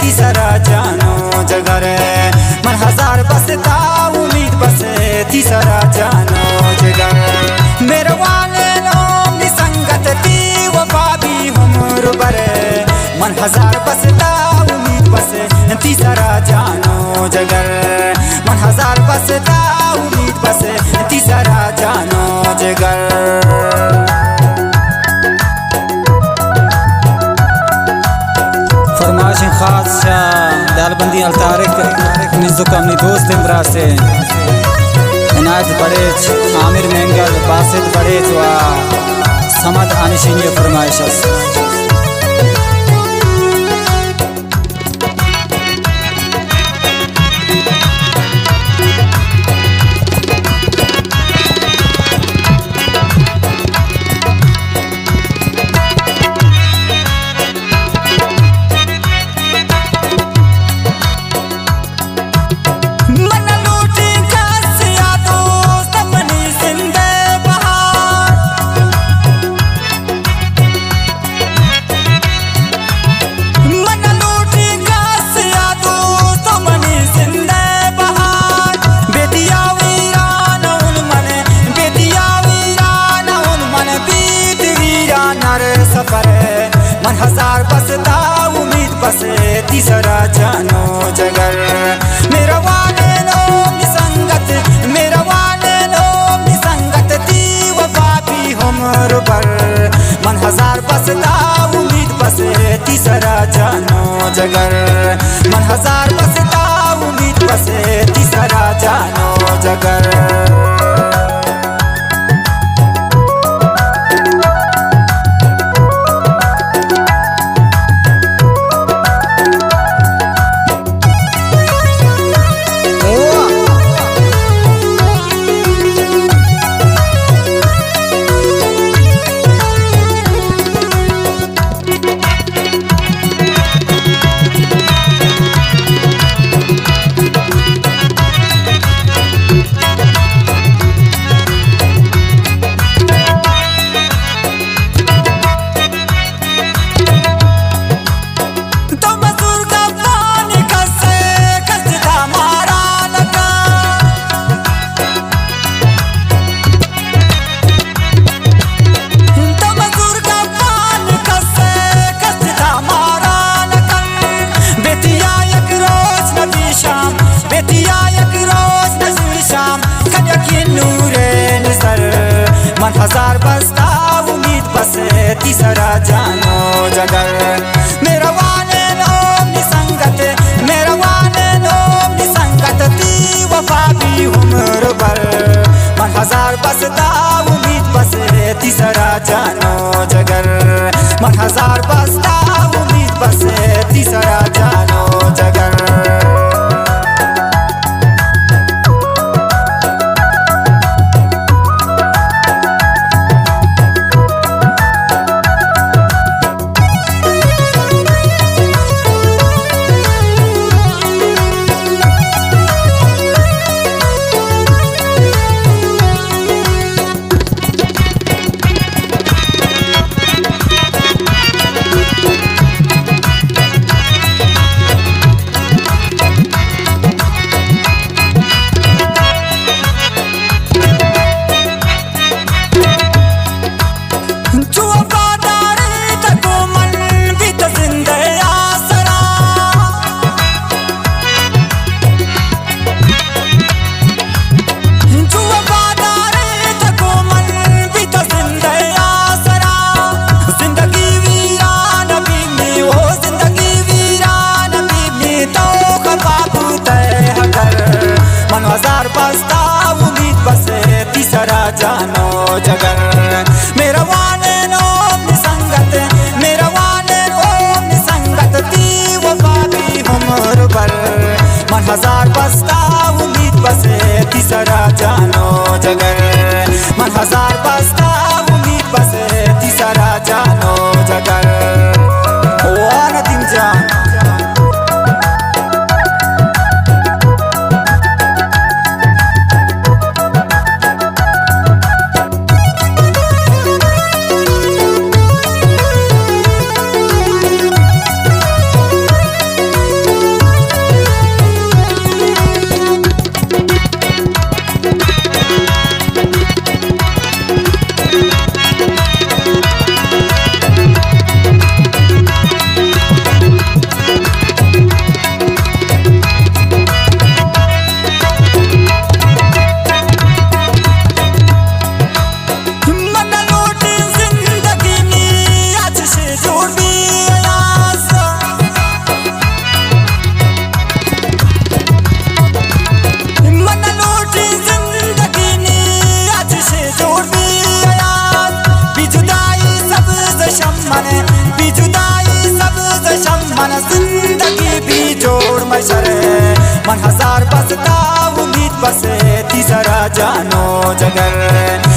तीसरा जानो जगर मन हजार बसता उम्मीद बसे तीसरा जानो जगर मेरे वाले लोग संगत ती वफा भी हमर बरे मन हजार बसता उम्मीद बसे तीसरा जानो जगर मन हजार बसता उम्मीद बसे तीसरा जानो जगर फरमाइश खास दालबंदी अलतारिक निज़ो कमनी दोस्त इमरा से इनायत बड़ेच आमिर मेंगल बासित बड़ेच व समद अनिशिनी फरमाइश मन हजार बसता उम्मीद बसे तीसरा जानो जगर मेरा वाले लोग संगत मेरा वाले लोग संगत ती वफा भी हमर बर मन हजार बसता उम्मीद बसे तीसरा जानो जगर मन हजार बसता उम्मीद बसे तीसरा जानो जगर मन हजार बसता उम्मीद बसे तीसरा जानो जगर मेरा वाले लोग संगत मेरा वाले लोग संगत ती वफा भी हमर बर मन हजार बसता उम्मीद बसे तीसरा जानो जगर मन हजार बसता उम्मीद बसे तीसरा जानो जगर बसता उम्मीद बसे तीसरा जानो जगर मेरा वाले लोग संगत मेरा वाले लोग संगत ती वफा भी हमर बर मन हजार बसता उम्मीद बसे तीसरा जानो जगर मन हजार बसता उम्मीद बसे तीसरा जानो जगर वाना दिन जान मन हजार बसता उम्मीद बसे तीसरा जानो जगर।